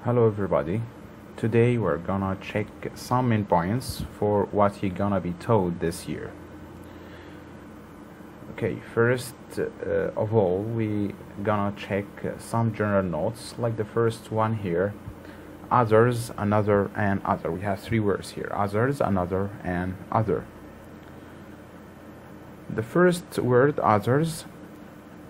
Hello everybody. Today we're gonna check some main points for what you're gonna be taught this year. Okay, first of all, we gonna check some general notes, like the first one here: others, another, and other. We have three words here: others, another, and other. The first word, others,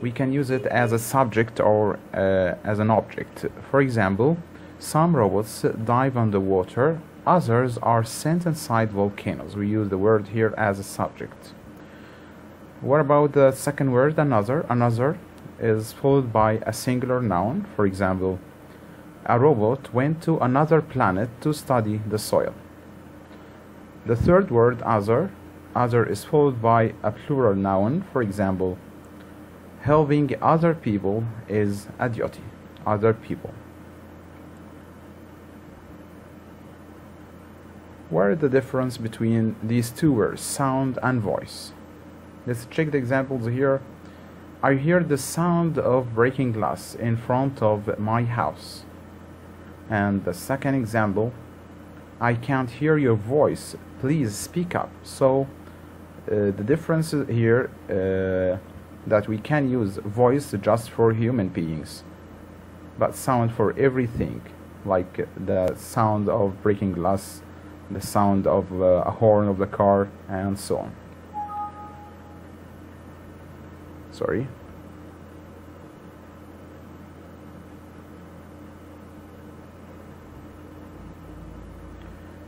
we can use it as a subject or as an object. For example, some robots dive underwater, others are sent inside volcanoes. We use the word here as a subject. What about the second word, another? Another is followed by a singular noun. For example, a robot went to another planet to study the soil. The third word, other is followed by a plural noun. For example, helping other people is a duty. Other people. What is the difference between these two words, sound and voice? Let's check the examples here. I hear the sound of breaking glass in front of my house. And the second example, I can't hear your voice, please speak up. So the difference here that we can use voice just for human beings, but sound for everything, like the sound of breaking glass, the sound of a horn of the car, and so on. Sorry.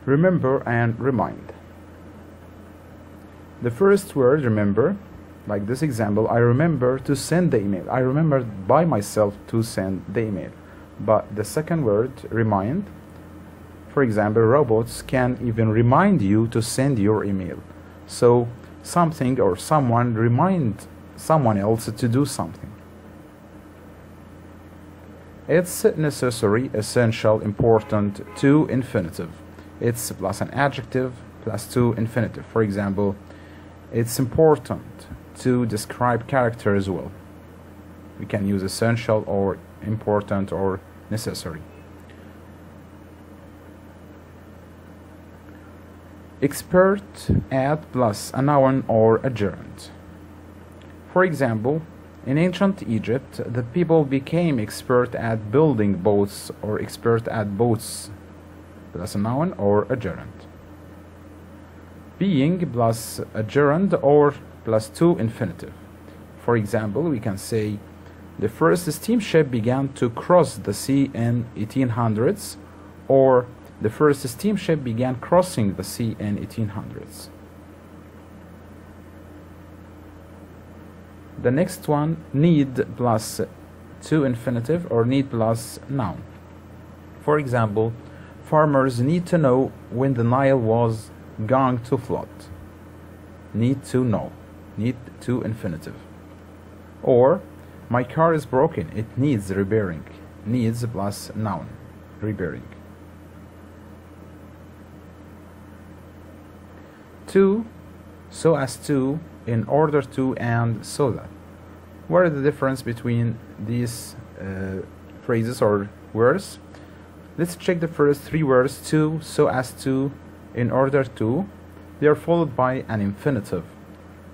Remember and remind. The first word, remember, like this example, I remember to send the email. I remember by myself to send the email. But the second word, remind, for example, robots can even remind you to send your email. So something or someone remind someone else to do something. It's necessary, essential, important to infinitive. It's plus an adjective plus to infinitive. For example, it's important to describe character as well. We can use essential or important or necessary. Expert at plus a noun or a gerund. For example, in ancient Egypt, the people became expert at building boats, or expert at boats plus a noun or a gerund. Being plus a gerund or plus to infinitive. For example, we can say the first steamship began to cross the sea in 1800s, or the first steamship began crossing the sea in 1800s. The next one, need plus to infinitive or need plus noun. For example, farmers need to know when the Nile was going to flood. Need to know. Need to infinitive. Or, my car is broken, it needs repairing. Needs plus noun, repairing. To, so as to, in order to, and so that. What is the difference between these phrases or words? Let's check the first three words: to, so as to, in order to. They are followed by an infinitive.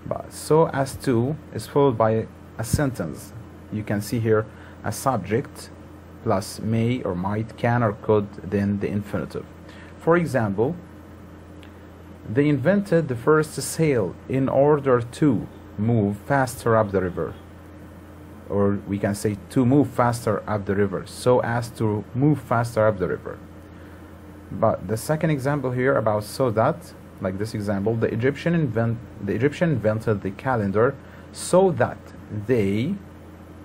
But so as to is followed by a sentence. You can see here a subject plus may or might, can or could, then the infinitive. For example, they invented the first sail in order to move faster up the river. Or we can say to move faster up the river, so as to move faster up the river. But the second example here about so that, like this example, the Egyptian invented the calendar so that they,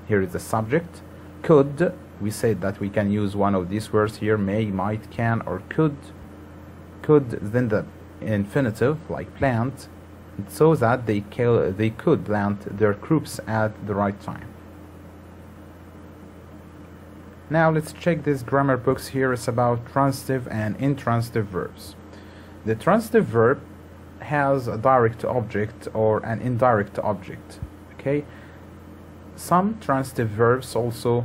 here is the subject, could, we said that we can use one of these words here, may, might, can, or could, then the infinitive, like plant, so that they could plant their crops at the right time. Now let's check these grammar books here. It's about transitive and intransitive verbs. The transitive verb has a direct object or an indirect object. Okay, some transitive verbs also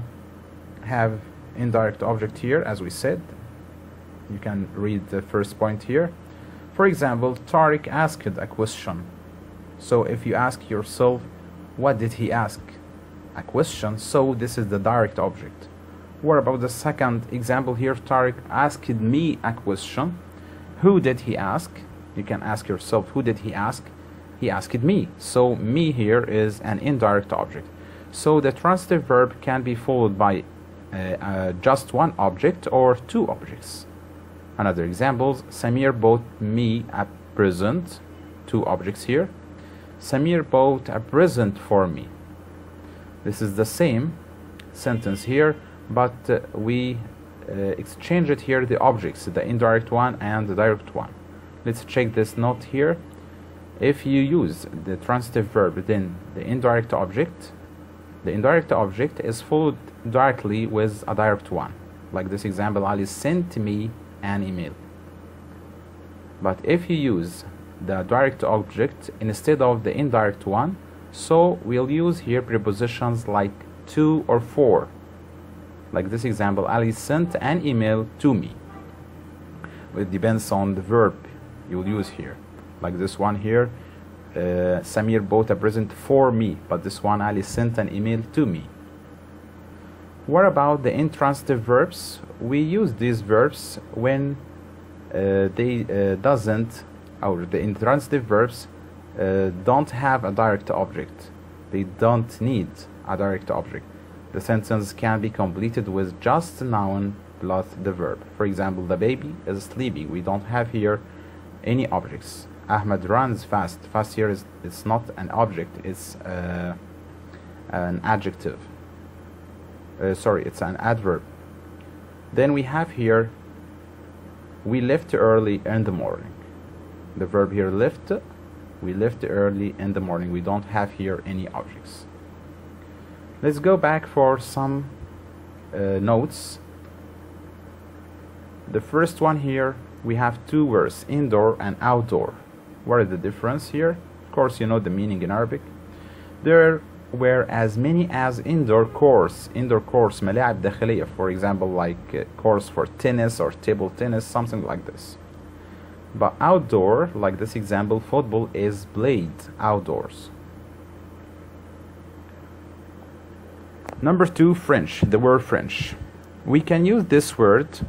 have indirect object here, as we said. You can read the first point here. For example, Tariq asked a question. So if you ask yourself, what did he ask? A question. So this is the direct object. What about the second example here? Tariq asked me a question. Who did he ask? You can ask yourself, who did he ask? He asked me. So me here is an indirect object. So the transitive verb can be followed by just one object or two objects. Another examples, Samir bought me a present. Two objects here. Samir bought a present for me. This is the same sentence here, but we exchange it here, the objects, the indirect one and the direct one. Let's check this note here. If you use the transitive verb within the indirect object is followed directly with a direct one. Like this example, Ali sent me an email. But if you use the direct object instead of the indirect one, so we'll use here prepositions like to or for. Like this example, Ali sent an email to me. It depends on the verb you'll use here. Like this one here, Samir bought a present for me, but this one, Ali sent an email to me. What about the intransitive verbs? We use these verbs when they doesn't, or the intransitive verbs don't have a direct object. They don't need a direct object. The sentence can be completed with just the noun plus the verb. For example, the baby is sleeping. We don't have here any objects. Ahmed runs fast. Fast here it's not an object, it's an adjective. It's an adverb. Then we have here, we left early in the morning. The verb here left, we left early in the morning. We don't have here any objects. Let's go back for some notes. The first one here, we have two words, indoor and outdoor. What is the difference here? Of course, you know the meaning in Arabic. There were as many as indoor courts, ملاعب داخلية, for example, like courts for tennis or table tennis, something like this. But outdoor, like this example, football is played outdoors. Number two, French, the word French. We can use this word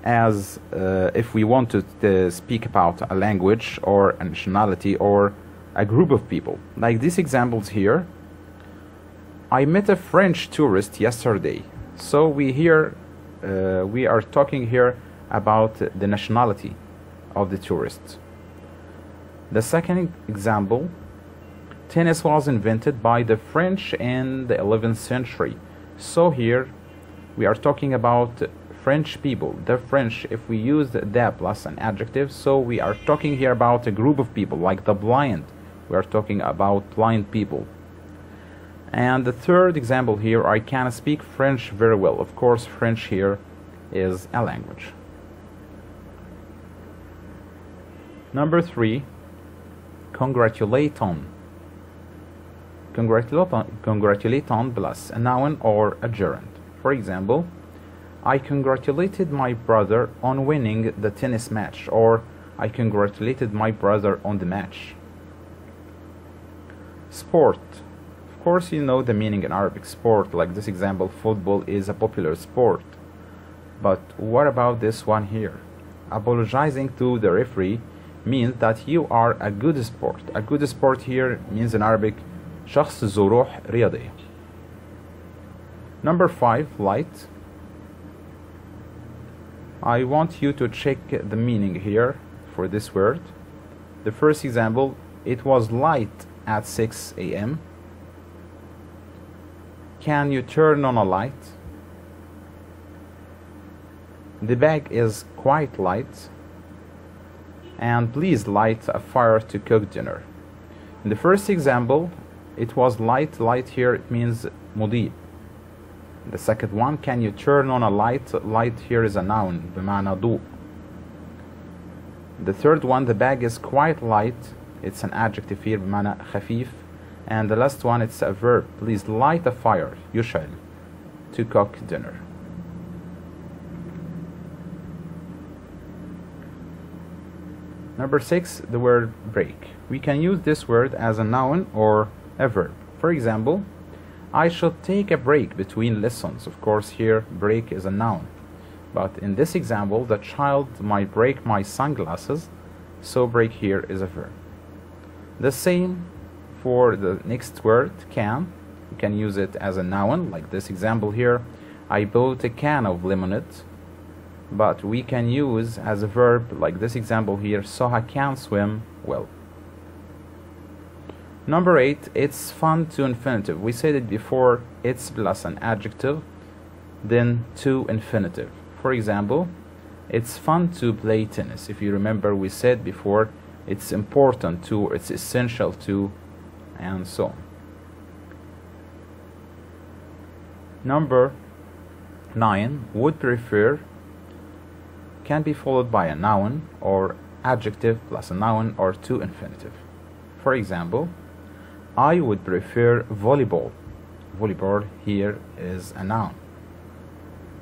as if we want to speak about a language or a nationality or a group of people. Like these examples here, I met a French tourist yesterday. So we are talking here about the nationality of the tourist. The second example, tennis was invented by the French in the 11th century. So here we are talking about French people. The French, if we use the plus an adjective, so we are talking here about a group of people, like the blind. We are talking about blind people. And the third example here, I can speak French very well. Of course, French here is a language. Number three, congratulate on. Congratulate on plus a noun or a gerund. For example, I congratulated my brother on winning the tennis match, or I congratulated my brother on the match. Sport. Of course, you know the meaning in Arabic. Sport, like this example, football is a popular sport. But what about this one here? Apologizing to the referee means that you are a good sport. A good sport here means in Arabic شخص ذو روح رياضية. Number five, light. I want you to check the meaning here for this word. The first example, it was light at 6 a.m. Can you turn on a light? The bag is quite light. And please light a fire to cook dinner. In the first example, it was light. Light here, it means مضيء. The second one, can you turn on a light? Light here is a noun, بمعنى ضوء. The third one, the bag is quite light. It's an adjective here, بمعنى خفيف. And the last one, it's a verb. Please light a fire, يشعل, to cook dinner. Number 6, the word break. We can use this word as a noun or a verb. For example, I should take a break between lessons. Of course, here break is a noun. But in this example, the child might break my sunglasses, so break here is a verb. The same for the next word, can. You can use it as a noun, like this example here. I bought a can of lemonade. But we can use as a verb, like this example here, Soha can swim well. Number 8, it's fun to infinitive. We said it before, it's plus an adjective, then to infinitive. For example, it's fun to play tennis. If you remember, we said before, it's important to, it's essential to, and so on. Number 9, would prefer can be followed by a noun or adjective plus a noun or to infinitive. For example, I would prefer volleyball. Volleyball here is a noun.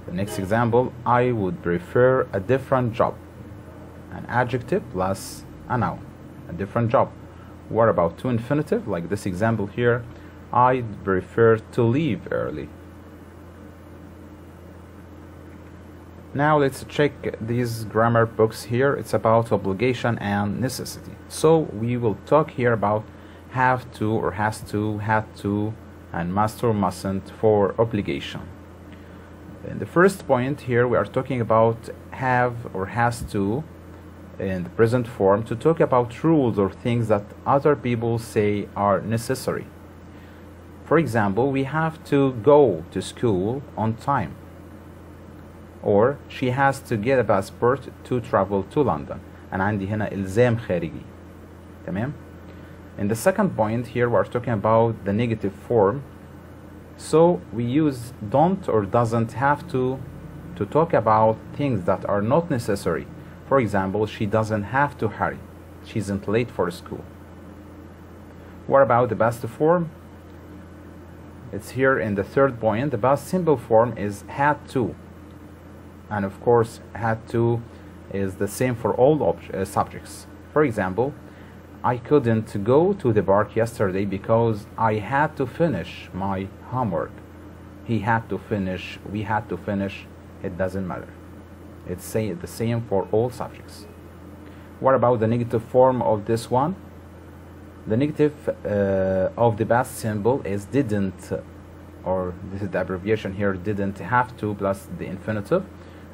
The next example, I would prefer a different job. An adjective plus a noun, a different job. What about to infinitive? Like this example here, I'd prefer to leave early. Now let's check these grammar books here. It's about obligation and necessity. So we will talk here about have to or has to, had to, and must or mustn't for obligation. In the first point here, we are talking about have or has to in the present form to talk about rules or things that other people say are necessary. For example, we have to go to school on time. Or she has to get a passport to travel to London. أنا عندي هنا إلزام خارجي. تمام? In the second point here we are talking about the negative form. So we use don't or doesn't have to talk about things that are not necessary. For example, she doesn't have to hurry. She isn't late for school. What about the past form? It's here in the third point. The past simple form is had to. And of course, had to is the same for all subjects. For example, I couldn't go to the park yesterday because I had to finish my homework. He had to finish, we had to finish, it doesn't matter. It's the same for all subjects. What about the negative form of this one? The negative of the past simple is didn't, or this is the abbreviation here, didn't have to plus the infinitive.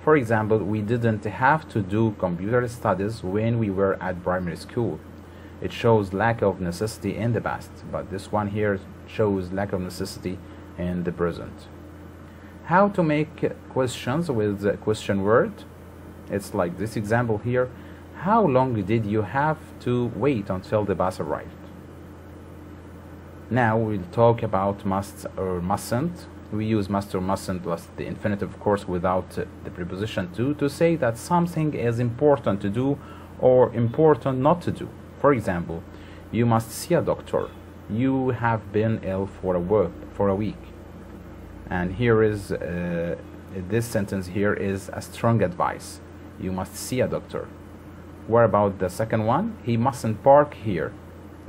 For example, we didn't have to do computer studies when we were at primary school. It shows lack of necessity in the past, but this one here shows lack of necessity in the present. How to make questions with the question word? It's like this example here. How long did you have to wait until the bus arrived? Now we'll talk about must or mustn't. We use must or mustn't plus the infinitive, of course, without the preposition to say that something is important to do or important not to do. For example, you must see a doctor. You have been ill for a week. And here is this sentence here is a strong advice. You must see a doctor. What about the second one? He mustn't park here.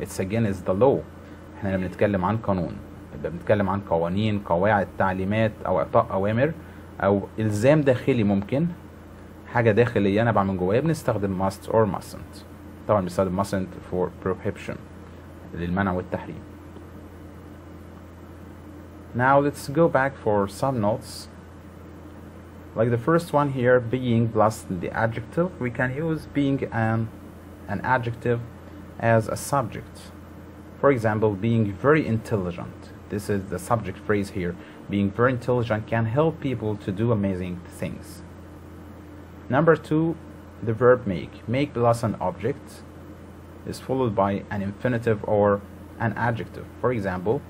It's again is the law. احنا بنتكلم عن قانون. بنتكلم عن قوانين، قواعد، تعليمات او اعطاء اوامر او الزام داخلي. ممكن حاجه داخليه انا بعمل من جوايا بنستخدم must or mustn't. طبعا بنستخدم mustn't for prohibition للمنع والتحريم. Now let's go back for some notes. Like the first one here, being plus the adjective. We can use being an adjective as a subject. For example, being very intelligent. This is the subject phrase here. Being very intelligent can help people to do amazing things. Number 2, the verb make. Make plus an object is followed by an infinitive or an adjective. For example,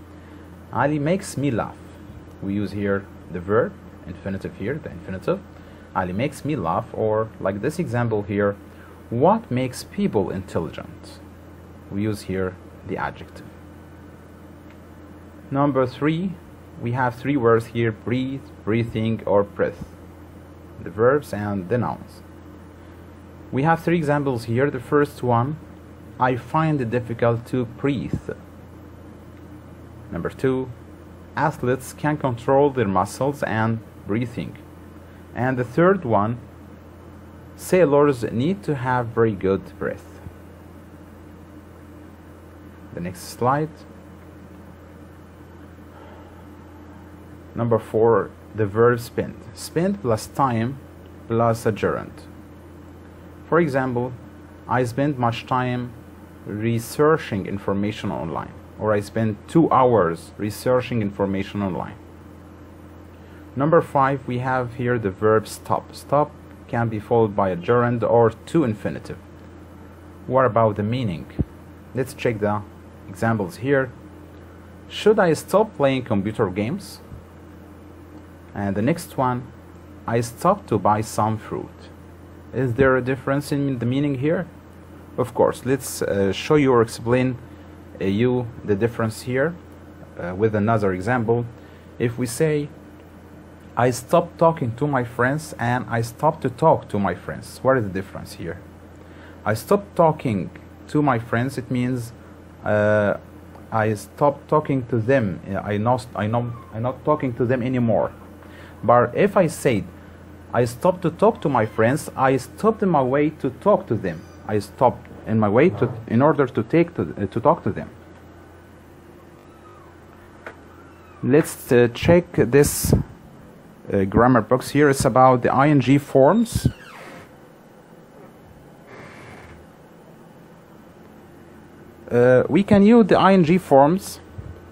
Ali makes me laugh. We use here the verb, infinitive here, the infinitive. Ali makes me laugh, or like this example here, what makes people intelligent? We use here the adjective. Number 3, we have 3 words here: breathe, breathing, or breath. The verbs and the nouns. We have three examples here. The first one, I find it difficult to breathe. Number two, athletes can control their muscles and breathing. And the third one, sailors need to have very good breath. The next slide. Number four, the verb spend. Spend plus time plus a gerund. For example, I spend much time researching information online, or I spend 2 hours researching information online. Number five, we have here the verb stop. Stop can be followed by a gerund or to infinitive. What about the meaning? Let's check the examples here. Should I stop playing computer games? And the next one, I stopped to buy some fruit. Is there a difference in the meaning here? Of course. Let's show you or explain you the difference here with another example. If we say, I stopped talking to my friends and I stopped to talk to my friends. What is the difference here? I stopped talking to my friends, it means I stopped talking to them. I'm not talking to them anymore. But if I said I stopped to talk to my friends, I stopped in my way to talk to them. I stopped in my way in order to talk to them. Let's check this grammar box here. It's about the ing forms. We can use the ing forms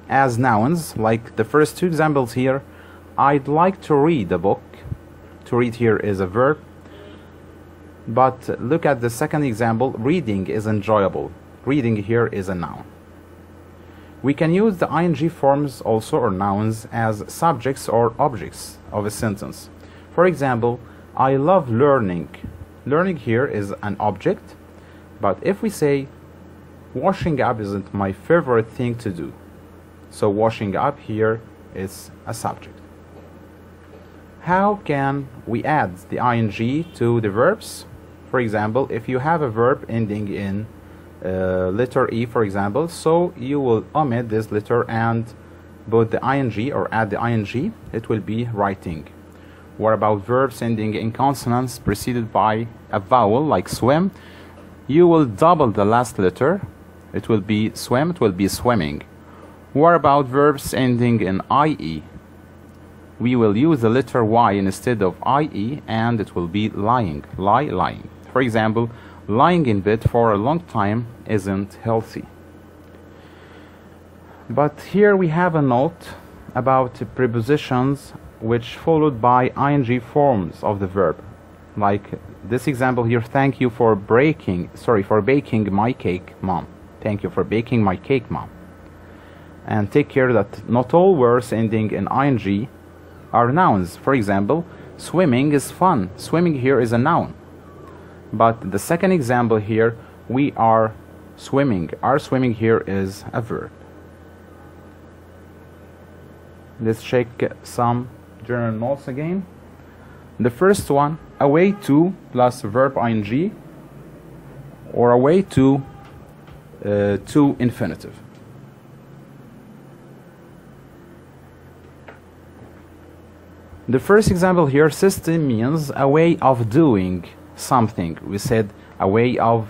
as nouns, like the first two examples here. I'd like to read a book. To read here is a verb. But look at the second example. Reading is enjoyable. Reading here is a noun. We can use the ing forms also, or nouns, as subjects or objects of a sentence. For example, I love learning. Learning here is an object. But if we say washing up isn't my favorite thing to do, so washing up here is a subject. How can we add the ing to the verbs? For example, if you have a verb ending in letter E, for example, so you will omit this letter and put the ing or add the ing, it will be writing. What about verbs ending in consonants preceded by a vowel like swim? You will double the last letter. It will be swim, it will be swimming. What about verbs ending in ie? We will use the letter Y instead of IE and it will be lying, lying. For example, lying in bed for a long time isn't healthy. But here we have a note about prepositions which followed by ing forms of the verb. Like this example here, thank you for baking my cake, Mom. Thank you for baking my cake, Mom. And take care that not all words ending in ing are nouns. For example, swimming is fun. Swimming here is a noun. But the second example here, we are swimming. Our swimming here is a verb. Let's check some general notes again. The first one, away to plus verb ing, or away to infinitive. The first example here, system means a way of doing something. We said a way of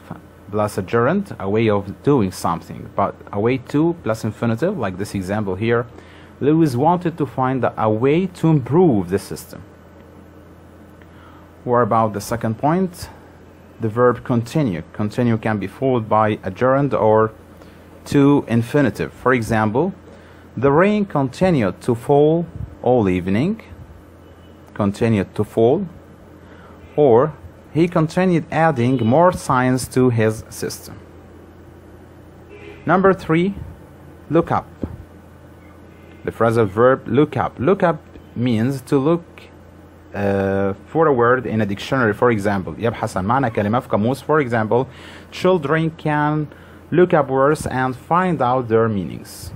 plus a gerund, a way of doing something. But a way to plus infinitive, like this example here, Lewis wanted to find a way to improve the system. What about the second point? The verb continue. Continue can be followed by a gerund or to infinitive. For example, the rain continued to fall all evening. Continued to fall, or he continued adding more science to his system. Number three, look up. The phrasal verb look up. Look up means to look for a word in a dictionary. For example, يبحث عن معنى كلمة في قاموس. For example, children can look up words and find out their meanings.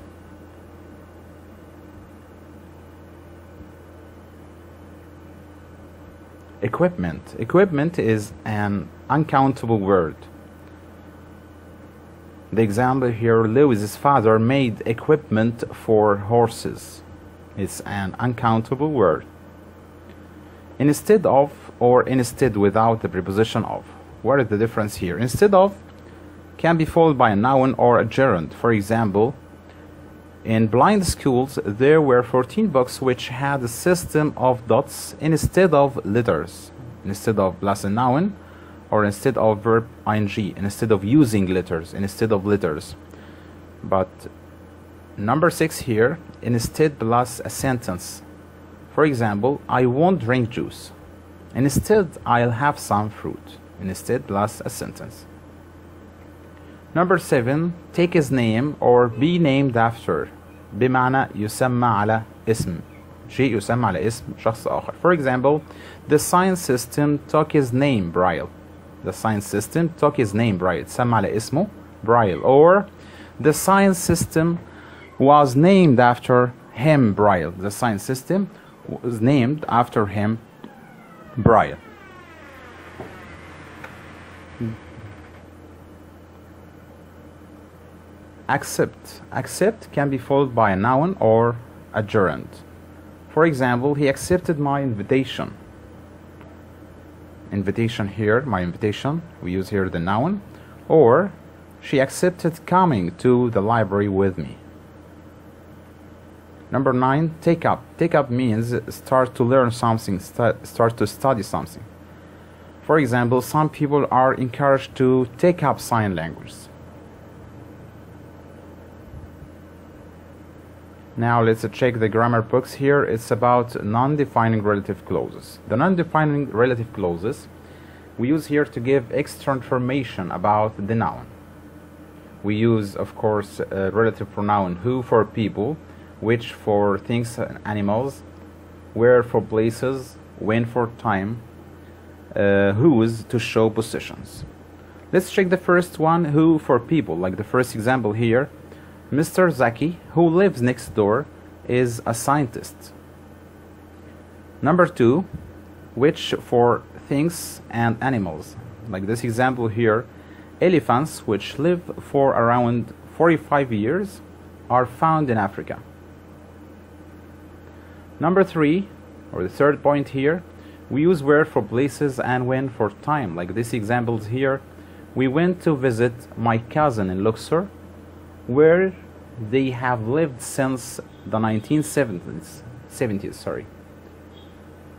Equipment. Equipment is an uncountable word. The example here, Lewis's father made equipment for horses. It's an uncountable word. Instead of or instead without the preposition of. What is the difference here? Instead of can be followed by a noun or a gerund. For example, in blind schools there were 14 books which had a system of dots instead of letters, instead of plus a noun, or instead of verb ing, instead of using letters, instead of letters. But number 6 here, instead plus a sentence. For example, I won't drink juice. Instead, I'll have some fruit. Instead plus a sentence. Number 7, take his name or be named after. بمعنى يسمى على اسم. شيء يسمى على اسم شخص آخر. For example, the science system took his name Braille. The science system took his name Braille. سمى على اسمه Braille. Or the science system was named after him Braille. The science system was named after him Braille. Accept. Accept can be followed by a noun or a gerund. For example, he accepted my invitation. Invitation here, my invitation, we use here the noun. Or she accepted coming to the library with me. Number 9, take up. Take up means start to learn something, start to study something. For example, some people are encouraged to take up sign language. Now let's check the grammar books here. It's about non-defining relative clauses. The non-defining relative clauses we use here to give extra information about the noun. We use, of course, a relative pronoun who for people, which for things and animals, where for places, when for time, whose to show possessions. Let's check the first one, who for people, like the first example here. Mr. Zaki, who lives next door, is a scientist. Number 2, which for things and animals. Like this example here, elephants, which live for around 45 years, are found in Africa. Number 3, or the third point here, we use where for places and when for time. Like this examples here, we went to visit my cousin in Luxor, where they have lived since the 1970s.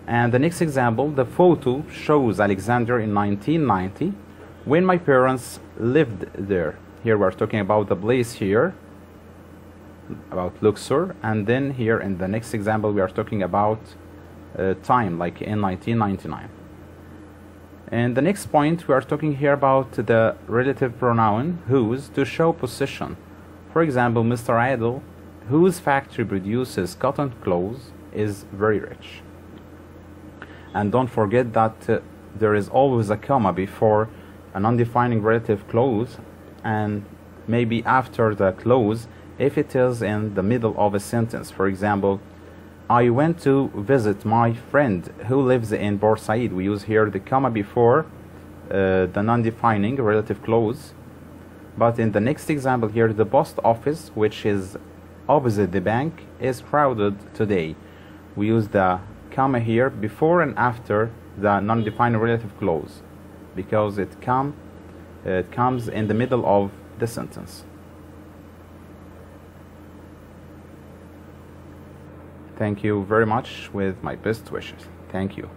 And the next example, the photo shows Alexander in 1990 when my parents lived there. Here we're talking about the place here, about Luxor, and then here in the next example we are talking about time, like in 1999. And the next point we are talking here about the relative pronoun whose to show possession. For example, Mr. Adel, whose factory produces cotton clothes, is very rich. And don't forget that there is always a comma before a non-defining relative clause, and maybe after the clause if it is in the middle of a sentence. For example, I went to visit my friend who lives in Port Said. We use here the comma before the non-defining relative clause. But in the next example here, the post office, which is opposite the bank, is crowded today. We use the comma here before and after the non-defined relative clause because it comes in the middle of the sentence. Thank you very much with my best wishes. Thank you.